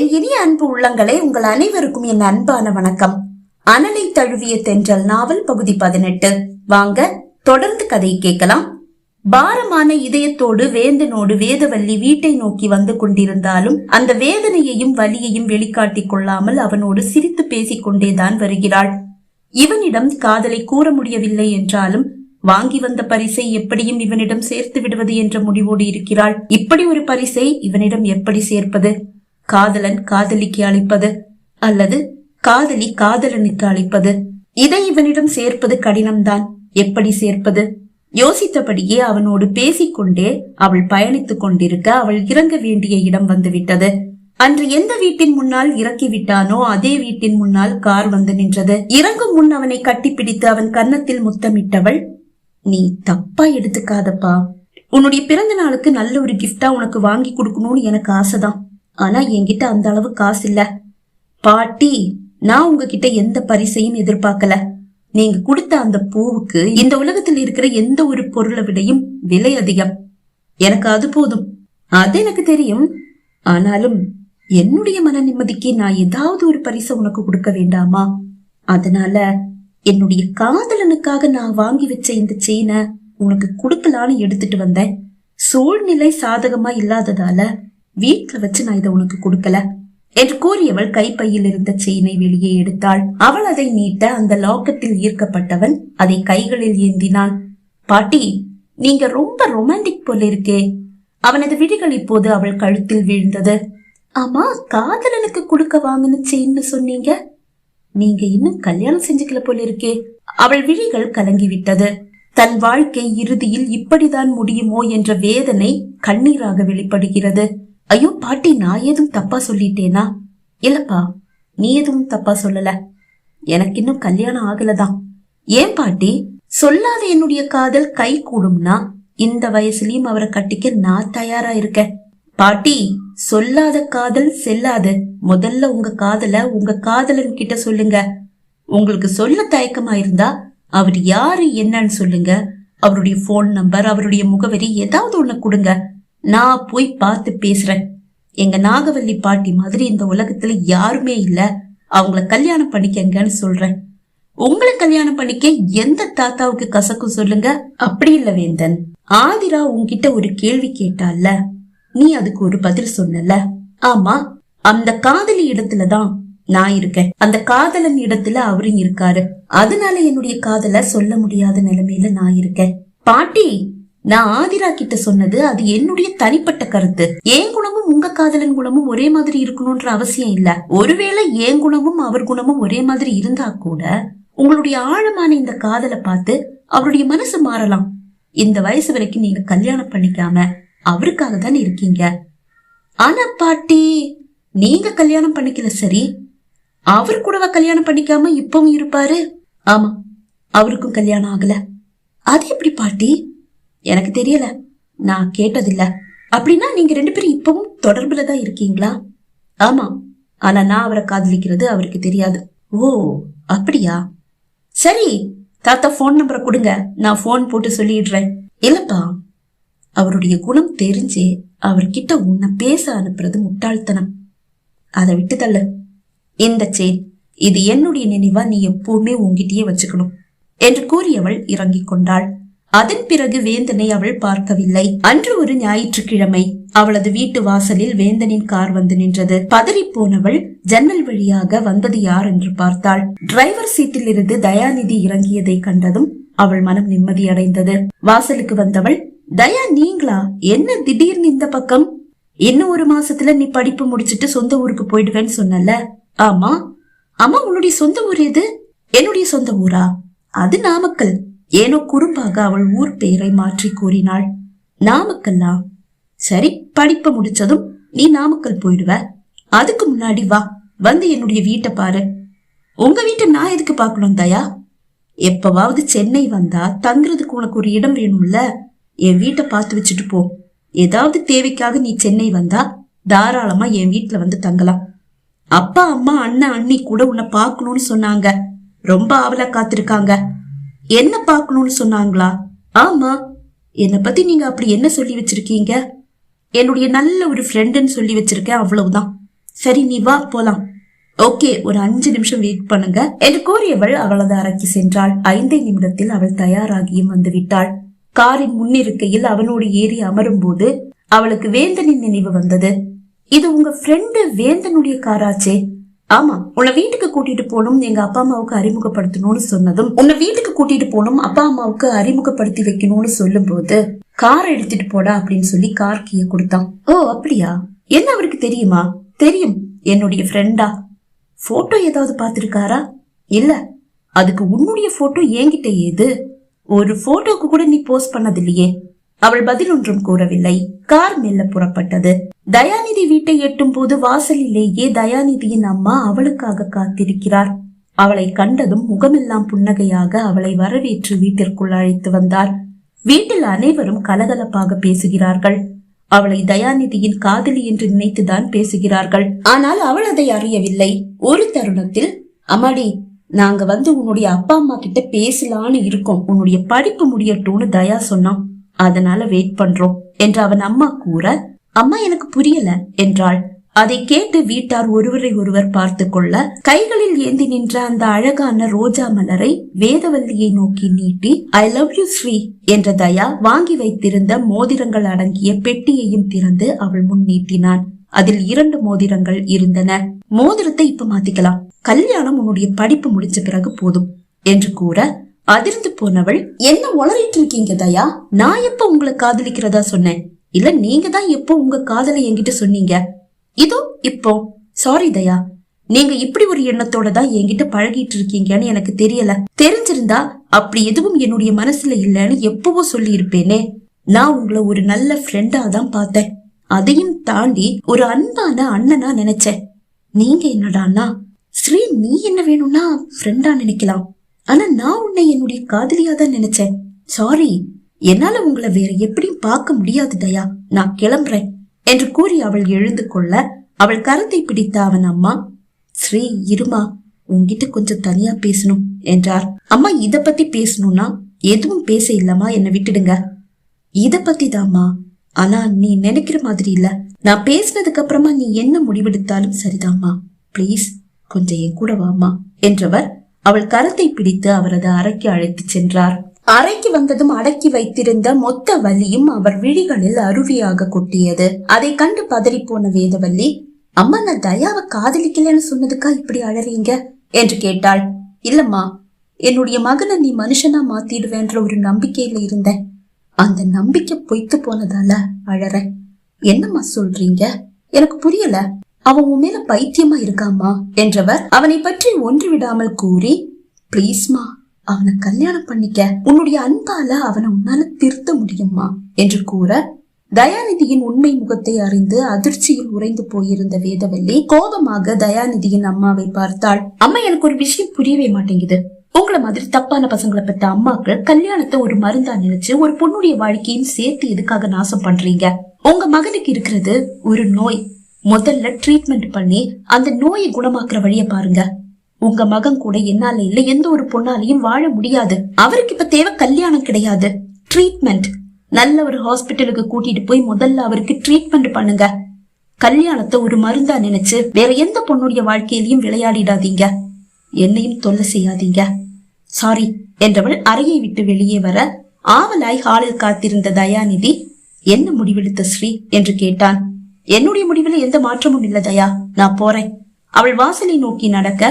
என் இனிய அன்பு உள்ளங்களே, உங்கள் அனைவருக்கும் என் அன்பான வணக்கம். அனலை தழுவிய தென்றல் நாவல் பகுதி 18. வாங்க தொடர்ந்து கதை கேட்கலாம். பாரமான இதயத்தோடு வேந்தனோடு வேதவல்லி வீட்டை நோக்கி வந்து கொண்டிருந்தாலும் அந்த வேதனையையும் வலியையும் வெளிக்காட்டிக் கொள்ளாமல் அவனோடு சிரித்து பேசிக் கொண்டேதான் வருகிறாள். இவனிடம் காதலை கூற முடியவில்லை என்றாலும் வாங்கி வந்த பரிசை எப்படியும் இவனிடம் சேர்த்து விடுவது என்ற முடிவோடு இருக்கிறாள். இப்படி ஒரு பரிசை இவனிடம் எப்படி சேர்ப்பது? காதலன் காதலிக்கு அளிப்பது அல்லது காதலி காதலனுக்கு அளிப்பது? இதை இவனிடம் சேர்ப்பது கடினம்தான். எப்படி சேர்ப்பது? யோசித்தபடியே அவனோடு பேசிக்கொண்டே அவள் பயணித்துக் கொண்டிருக்க அவள் இறங்க வேண்டிய இடம் வந்துவிட்டது. அன்று எந்த வீட்டின் முன்னால் இறக்கி விட்டானோ அதே வீட்டின் முன்னால் கார் வந்து நின்றது. இறங்கும் முன் அவனை கட்டிப்பிடித்து அவன் கன்னத்தில் முத்தமிட்டவள், நீ தப்பா எடுத்துக்காதப்பா, உன்னுடைய பிறந்த நாளுக்கு நல்ல ஒரு கிஃப்டா உனக்கு வாங்கி கொடுக்கணும்னு எனக்கு ஆசைதான். ஆனா என்கிட்ட அந்த அளவு காசு இல்ல பாட்டி. நான் உங்ககிட்ட எந்த பரிசையும் எதிர்பார்க்கல. நீங்க கொடுத்த அந்த பூவுக்கு இந்த உலகத்தில் இருக்கிற எந்த ஒரு பொருளை விடையும் விலை அதிகம். எனக்கு அது போதும். அது எனக்கு தெரியும். ஆனாலும் என்னுடைய மன நிம்மதிக்கு நான் ஏதாவது ஒரு பரிசை உனக்கு கொடுக்க வேண்டாமா? அதனால என்னுடைய காதலனுக்காக நான் வாங்கி வச்ச இந்த செயினை உனக்கு கொடுக்கலான்னு எடுத்துட்டு வந்தேன். சூழ்நிலை சாதகமா இல்லாததால வீட்டுல வச்சு நான் இதை உனக்கு கொடுக்கல என்று கூறியவள் கைப்பையில் இருந்த செயினை வெளியே எடுத்தாள். அவள் அதை நீட்ட அந்த லாக்கெட்டில் ஈர்க்கப்பட்டவன் அதை கைகளில் ஏந்தினான். பாட்டி, நீங்க ரொம்ப ரொமான்டிக் போல இருக்கே. அவனது விழிகள் இப்போது அவள் கழுத்தில் வீழ்ந்தது. ஆமா, காதலனுக்கு கொடுக்க வாங்கின செயின்னு சொன்னீங்க. நீங்க இன்னும் கல்யாணம் செஞ்சுக்கல போல இருக்கே. அவள் விழிகள் கலங்கிவிட்டது. தன் வாழ்க்கை இறுதியில் இப்படிதான் முடியுமோ என்ற வேதனை கண்ணீராக வெளிப்படுகிறது. ஐயோ பாட்டி, நான் எதுவும் தப்பா சொல்லிட்டேனா? இல்லப்பா, நீ எதுவும் தப்பா சொல்லல. எனக்கு இன்னும் கல்யாணம் ஆகலதான். ஏன் பாட்டி? சொல்லாத என்னுடைய காதல் கை கூடும்னா இந்த வயசுலயும் அவரை கட்டிக்க நான் தயாரா இருக்கேன். பாட்டி, சொல்லாத காதல் செல்லாது. முதல்ல உங்க காதல உங்க காதலன் கிட்ட சொல்லுங்க. உங்களுக்கு சொல்ல தயக்கமா இருந்தா அவர் யாரு என்னன்னு சொல்லுங்க. அவருடைய போன் நம்பர், அவருடைய முகவரி ஏதாவது ஒண்ணு கொடுங்க. நான் போய் பார்த்து பேசுறேன். எங்க நாகவல்லி பாட்டி மாதிரி இந்த உலகத்துல யாருமே இல்ல. அவங்கள கல்யாணம் பண்ணிக்கங்கன்னு சொல்றேன். உங்களை கல்யாணம் பண்ணிக்க எந்த தாத்தாவுக்கு கசக்கும் சொல்லுங்க. அப்படி இல்ல வேந்தன், ஆதிரா உன்கிட்ட ஒரு கேள்வி கேட்டால, நீ அதுக்கு ஒரு பதில் சொன்னல. ஆமா, அந்த காதலி இடத்துலதான் நான் இருக்கேன். அந்த காதலன் இடத்துல அவரும் இருக்காரு. அதனால என்னுடைய காதல சொல்ல முடியாத நிலைமையில நான் இருக்கேன். பாட்டி, நான் ஆதிரா கிட்ட சொன்னது அது என்னுடைய தனிப்பட்ட கருத்து. என் குணமும் உங்க காதலன் குணமும் ஒரே மாதிரி இருக்கணும்ன்ற அவசியம் இல்ல. ஒருவேளை என் குணமும் அவர் குணமும் ஒரே மாதிரி இருந்தா கூட உங்களுடைய ஆழமான இந்த காதலை பார்த்து அவருடைய மனசு மாறலாம். இந்த வயசு வரைக்கும் நீங்க கல்யாணம் பண்ணிக்காம அவருக்காக தான் இருக்கீங்க. ஆனா பாட்டி, நீங்க கல்யாணம் பண்ணிக்கல சரி, அவர் கூடவா கல்யாணம் பண்ணிக்காம இப்பவும் இருப்பாரு? ஆமா, அவருக்கும் கல்யாணம் ஆகல. அது எப்படி பாட்டி? எனக்கு தெரியல, நான் கேட்டதில்ல. அப்படின்னா நீங்க ரெண்டு பேரும் இப்பவும் தொடர்புலதான் இருக்கீங்களா? ஆமா, ஆனா நான் அவரை காதலிக்கிறது அவருக்கு தெரியாது. ஓ அப்படியா? சரி, தாத்தா போன் நம்பரை கொடுங்க, நான் போன் போட்டு சொல்லிடுறேன். இல்லப்பா, அவருடைய குணம் தெரிஞ்சே அவர்கிட்ட உன்னை பேச அனுப்புறது முட்டாள்தனம். அதை விட்டு தள்ளு. இந்த செயின் இது என்னுடைய நினைவா நீ எப்பவுமே உன்கிட்டயே வச்சுக்கணும் என்று கூறியவள் இறங்கிக் கொண்டாள். அதன் பிறகு வேந்தனை அவள் பார்க்கவில்லை. அன்று ஒரு ஞாயிற்றுக்கிழமை. அவளது வீட்டு வாசலில் வேந்தனின் கார் வந்து நின்றது. பதறி போனவள் ஜன்னல் வழியாக வந்தது யார் என்று பார்த்தாள். டிரைவர் சீட்டில் இருந்து தயாநிதி இறங்கியதை கண்டதும் அவள் மனம் நிம்மதி அடைந்தது. வாசலுக்கு வந்தவள், தயா நீங்களா? என்ன திடீர்னு இந்த பக்கம்? இன்னும் ஒரு மாசத்துல நீ படிப்பு முடிச்சிட்டு சொந்த ஊருக்கு போயிடுவேன்னு சொன்னல. ஆமா. ஆமா, உன்னுடைய சொந்த ஊர் எது? என்னுடைய சொந்த ஊரா? அது நாமக்கல். ஏனோ குறும்பாக அவள் ஊர் பெயரை மாற்றி கூறினாள். நாமக்கல்லா? சரி, படிப்ப முடிச்சதும் நீ நாமக்கல் போயிடுவ. அதுக்கு முன்னாடி வா, வந்து என்னுடைய வீட்டை பாரு. உங்க வீட்டை நான் எதுக்கு பாக்கணும் தயா? எப்பவாவது சென்னை வந்தா தங்குறதுக்கு உனக்கு ஒரு இடம் வேணும்ல. என் வீட்டை பார்த்து வச்சுட்டு போ. ஏதாவது தேவைக்காக நீ சென்னை வந்தா தாராளமா என் வீட்டுல வந்து தங்கலாம். அப்பா, அம்மா, அண்ணன், அண்ணி கூட உன்னை பாக்கணும்னு சொன்னாங்க. ரொம்ப ஆவலா காத்திருக்காங்க. என்ன பாக்கணும்னு சொன்னாங்களா? ஆமா. என்னை பத்தி நீங்க அப்படி என்ன சொல்லி வச்சிருக்கீங்க? என்னுடைய நல்ல ஒரு ஃப்ரெண்டுன்னு சொல்லி வச்சிருக்கேன், அவ்வளவுதான். சரி நீ வா போலாம். ஓகே, ஒரு 5 நிமிஷம் வெயிட் பண்ணுங்க என்று கூறியவள் அவளது அறைக்கு சென்றாள். 5 நிமிடத்தில் அவள் தயாராகியும் வந்து விட்டாள். காரின் முன்னிருக்கையில் அவனோடு ஏறி அமரும் போது அவளுக்கு வேந்தனின் நினைவு வந்தது. இது உங்க ஃப்ரெண்டு வேந்தனுடைய காராச்சே? ஆமா, உன்னை வீட்டுக்கு கூட்டிட்டு போகணும், எங்க அப்பா அம்மாவுக்கு அறிமுகப்படுத்தணும்னு சொன்னதும், உன்னை வீட்டுக்கு கூட்டிட்டு போகணும், அப்பா அம்மாவுக்கு அறிமுகப்படுத்தி வைக்கணும்னு சொல்லும் போது கார் எடுத்துட்டு போடா அப்படின்னு சொல்லி கார் கீயை கொடுத்தான். ஓ அப்படியா? என்ன அவருக்கு தெரியுமா? தெரியும், என்னுடைய ஃப்ரெண்டா. போட்டோ ஏதாவது பாத்திருக்காரா? இல்ல. அதுக்கு உன்னுடைய போட்டோ என்கிட்ட ஏது? ஒரு போட்டோக்கு கூட நீ போஸ்ட் பண்ணது இல்லையே. அவள் பதில் ஒன்றும் கூறவில்லை. கார் மெல்ல புறப்பட்டது. தயாநிதி வீட்டை எட்டும் போது வாசலிலேயே தயாநிதியின் அம்மா அவளுக்காக காத்திருக்கிறார். அவளை கண்டதும் முகமெல்லாம் புன்னகையாக அவளை வரவேற்று வீட்டிற்குள் அழைத்து வந்தார். வீட்டில் அனைவரும் கலகலப்பாக பேசுகிறார்கள். அவளை தயாநிதியின் காதலி என்று நினைத்துதான் பேசுகிறார்கள். ஆனால் அவள் அதை அறியவில்லை. ஒரு தருணத்தில், அம்மாடி, நாங்க உன்னுடைய அப்பா அம்மா கிட்ட பேசலான்னு இருக்கோம், உன்னுடைய படிப்பு முடியட்டும்னு தயா சொன்னான், அதனால வெயிட் பண்றோம் என்று அவன் அம்மா கூற, அம்மா எனக்கு புரியல என்றாள். அதை கேட்டு வீட்டார் ஒருவரை ஒருவர் பார்த்து கொள்ள, கைகளில் ஏந்தி நின்ற அந்த அழகான ரோஜா மலரை வேதவல்லியை நோக்கி நீட்டி, ஐ லவ் யூ ஸ்ரீ என்ற தயா வாங்கி வைத்திருந்த மோதிரங்கள் அடங்கிய பெட்டியையும் திறந்து அவள் முன் நீட்டினான். அதில் 2 மோதிரங்கள் இருந்தன. மோதிரத்தை இப்ப மாத்திக்கலாம், கல்யாணம் உன்னுடைய படிப்பு முடிஞ்ச பிறகு போதும் என்று கூற, அதிர்ந்து போனவள், என்ன உளறிட்டு இருக்கீங்க தயா? நான் எப்ப உங்களை காதலிக்கிறதா சொன்னேன்? இல்ல நீங்க தான் எப்போ உங்க காதலை என்கிட்ட சொன்னீங்க? இதோ இப்போ. சாரி தயா, நீங்க இப்படி ஒரு எண்ணத்தோட தான் என்கிட்ட பழகிட்டு இருக்கீங்கன்னு எனக்கு தெரியல. தெரிஞ்சிருந்தா அப்படி எதுவும் என்னுடைய மனசுல இல்லன்னு எப்பவோ சொல்லி இருப்பேனே. நான் உங்களை ஒரு நல்ல ஃப்ரெண்டா தான் பார்த்தேன். அதையும் தாண்டி ஒரு அன்பான அண்ணனா நினைச்சேன். நீங்க என்னடான்னா, ஸ்ரீ நீ என்ன வேணும்னா ஃப்ரெண்டா நினைக்கலாம், ஆனா நான் உன்னை என்னுடைய காதலியா தான் நினைச்சேன். சாரி, என்னால உங்களை வேற எப்படியும் பார்க்க முடியாது தயா, நான் கிளம்புறேன் என்று கூறி அவள் எழுந்து கொள்ள, அவள் கரத்தை பிடித்த அவன் அம்மா, ஸ்ரீ இருமா, உன்கிட்ட கொஞ்சம் தனியா பேசணும் என்றார். அம்மா, இத பத்தி பேசணும்னா எதுவும் பேச இல்லம்மா, என்ன விட்டுடுங்க. இத பத்தி தாம்மா, ஆனா நீ நினைக்கிற மாதிரி இல்ல. நான் பேசினதுக்கு அப்புறமா நீ என்ன முடிவெடுத்தாலும் சரிதாம்மா, பிளீஸ் கொஞ்சம் என் கூட வாமா என்றவர் அவள் கரத்தை பிடித்து அவரது அறைக்கு அழைத்து சென்றார். அறைக்கு வந்ததும் அடக்கி வைத்திருந்த மொத்த வலியும் அவர் விழிகளில் அருவியாக கொட்டியது. அதை கண்டு பதறி போன வேதவல்லி, அம்மா, நான் தயாவை காதலிக்கலன்னு சொன்னதுக்கா இப்படி அழறீங்க என்று கேட்டாள். இல்லம்மா, என்னுடைய மகனை நீ மனுஷனா மாத்திடுவேன்ற ஒரு நம்பிக்கையில இருந்தேன். அந்த நம்பிக்கை பொய்த்து போனதால அழற. என்னம்மா சொல்றீங்க? எனக்கு புரியல. அவன் உன் மேல பைத்தியமா இருக்காமா என்றவர் அவனை பற்றி ஒன்று விடாமல் கூறி, பிளீஸ்மா, அவனை கல்யாணம் பண்ணிக்க, உன்னுடைய அன்பால அவனை உன்னால திருத்த முடியுமா என்று கூற, தயாநிதியின் உண்மை முகத்தை அறிந்து அதிர்ச்சியில் உறைந்து போயிருந்த வேதவல்லி கோபமாக தயாநிதியின் அம்மாவை பார்த்தாள். அம்மா, எனக்கு ஒரு விஷயம் புரியவே மாட்டேங்குது. உங்களை மாதிரி தப்பான பசங்களை பெற்ற அம்மாக்கள் கல்யாணத்தை ஒரு மருந்தா நினைச்சு ஒரு பொண்ணுடைய வாழ்க்கையும் சேர்த்து எதுக்காக நாசம் பண்றீங்க? உங்க மகனுக்கு இருக்கிறது ஒரு நோய். முதல்ல ட்ரீட்மெண்ட் பண்ணி அந்த நோயை குணமாக்குற வழிய பாருங்க. உங்க மகன் கூட என்னால இல்ல எந்த ஒரு பொண்ணாலையும் வாழ முடியாது. அவருக்கு இப்ப தேவை கல்யாணம் கிடையாது, ட்ரீட்மெண்ட். நல்ல ஒரு ஹாஸ்பிட்டலுக்கு கூட்டிட்டு போய் முதல்ல அவருக்கு ட்ரீட்மெண்ட் பண்ணுங்க. கல்யாணத்தை ஒரு மருந்தா நினைச்சு வேற எந்த பொண்ணுடைய வாழ்க்கையிலையும் விளையாடிடாதீங்க. என்னையும் தொல்லை செய்யாதீங்க. சாரி என்றவள் அறையை விட்டு வெளியே வர, ஆவலாய் ஹாலில் காத்திருந்த தயாநிதி, என்ன முடிவெடுத்த ஸ்ரீ என்று கேட்டான். என்னுடைய முடிவுல எந்த மாற்றமும் இல்ல தயா, நான் போறேன். அவள் வாசலை நோக்கி நடக்க,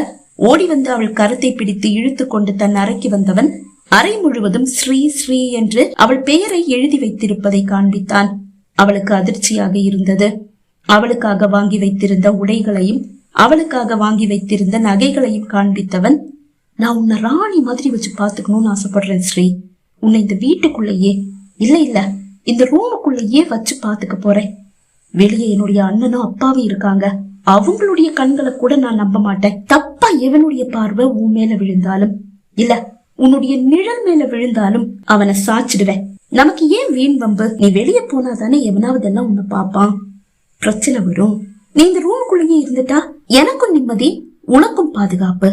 ஓடி வந்து அவள் கருத்தை பிடித்து இழுத்து கொண்டு தன் அறைக்கு வந்தவன் அறை முழுவதும் ஸ்ரீ ஸ்ரீ என்று அவள் பெயரை எழுதி வைத்திருப்பதை காண்பித்தான். அவளுக்கு அதிர்ச்சியாக இருந்தது. அவளுக்காக வாங்கி வைத்திருந்த உடைகளையும் அவளுக்காக வாங்கி வைத்திருந்த நகைகளையும் காண்பித்தவன், நான் உன்னை ராணி மாதிரி வச்சு பாத்துக்கணும்னு ஆசைப்படுறேன் ஸ்ரீ. உன்னை இந்த வீட்டுக்குள்ளேயே இல்ல இந்த ரூமுக்குள்ளேயே வச்சு பாத்துக்க போறேன். வெளியே என்னுடைய அண்ணனும் அப்பாவும் இருக்காங்க, அவங்களுடைய கண்களை கூட நான் நம்ப மாட்டேன். தப்பா எவனுடைய பார்வை உன் மேல விழுந்தாலும் இல்ல உன்னுடைய நிழல் மேல விழுந்தாலும் அவனை சாச்சிடுவேன். நமக்கு ஏன் வீண் வம்பு? நீ வெளியே போனாதானே எவனாவது எல்லாம் உன்னை பாப்பான், பிரச்சனை வரும். நீ இந்த ரூமுக்குள்ளேயே இருந்துட்டா எனக்கும் நிம்மதி, உனக்கும் பாதுகாப்பு.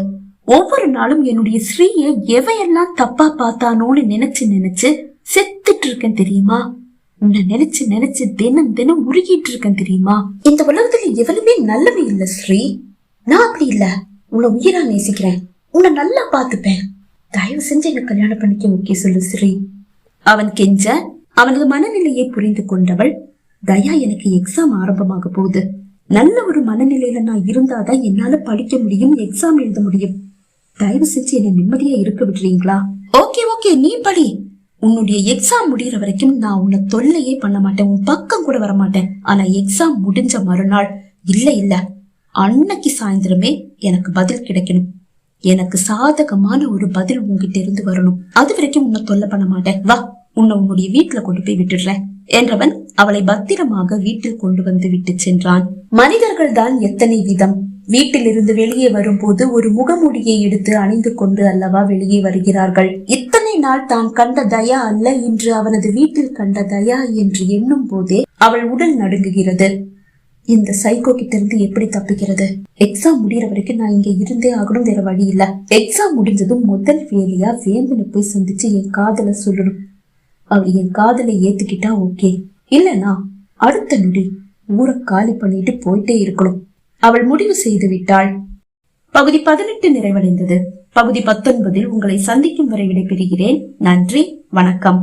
ஒவ்வொரு நாளும் என்னுடைய ஸ்ரீய எவையெல்லாம் தப்பா பார்த்தானோன்னு நினைச்சு செத்துட்டு இருக்கேன் தெரியுமா? உன்னை நினைச்சு நினைச்சு தினம் தினம் உருகிட்டு இருக்கேன் தெரியுமா? இந்த உலகத்துல எவனுமே நல்லவே இல்ல ஸ்ரீ. நான் அப்படி இல்ல, உன்னை உயிரா நேசிக்கிறேன், உன்னை நல்லா பாத்துப்பேன். தயவு செஞ்சு என்ன கல்யாணம் பண்ணிக்க ஓகே சொல்லு ஸ்ரீ. அவன் கெஞ்ச அவனது மனநிலையை புரிந்து கொண்டவள், தயா எனக்கு எக்ஸாம் ஆரம்பமாக போகுது, நல்ல ஒரு மனநிலையில நான் இருந்தாதான் என்னால படிக்க முடியும், எக்ஸாம் எழுத முடியும். தயவு செஞ்சு என்ன நிம்மதியா இருக்க விடுறீங்களா? ஓகே ஓகே, நீ படி. உன்னுடைய எக்ஸாம் முடியற வரைக்கும் நான் உன்னை தொல்லையே பண்ண மாட்டேன், உன் பக்கம் கூட வர மாட்டேன். ஆனா எக்ஸாம் முடிஞ்ச மறுநாள் இல்ல அன்னைக்கு சாயந்தரமே எனக்கு பதில் கிடைக்கணும். எனக்கு சாதகமான ஒரு பதில் உங்ககிட்ட இருந்து வரணும். அது வரைக்கும் உன்னை தொல்லை பண்ண மாட்டேன். வா, உன்னை உன்னுடைய வீட்டுல கொண்டு போய் விட்டுடுறேன் என்றவன் அவளை பத்திரமாக வீட்டில் கொண்டு வந்து விட்டு சென்றான். மனிதர்கள் தான் எத்தனை விதம். வீட்டிலிருந்து வெளியே வரும்போது ஒரு முகமூடியை எடுத்து அணிந்து கொண்டு அல்லவா வெளியே வருகிறார்கள். இத்தனை நாள் தான் கண்ட தயா அல்ல, இன்று அவனது வீட்டில் கண்ட தயா என்று எண்ணும் போதே அவள் உடல் நடுங்குகிறது. இந்த சைக்கோ கிட்ட இருந்து எப்படி தப்பிக்கிறது? எக்ஸாம் முடியற வரைக்கும் நான் இங்க இருந்தே ஆகணும், வேற வழி இல்ல. எக்ஸாம் முடிஞ்சதும் முதல் வேலையா வேந்தனை போய் சந்திச்சு என் காதல சொல்லணும். அவள் என் காதலை ஏத்துக்கிட்டா ஓகே, இல்லனா அடுத்த நொடி ஊரை காலி பண்ணிட்டு போயிட்டே இருக்கணும். அவள் முடிவு செய்து விட்டாள். பகுதி 18 நிறைவடைந்தது. பகுதி 19 உங்களை சந்திக்கும் வரை விடைபெறுகிறேன். நன்றி, வணக்கம்.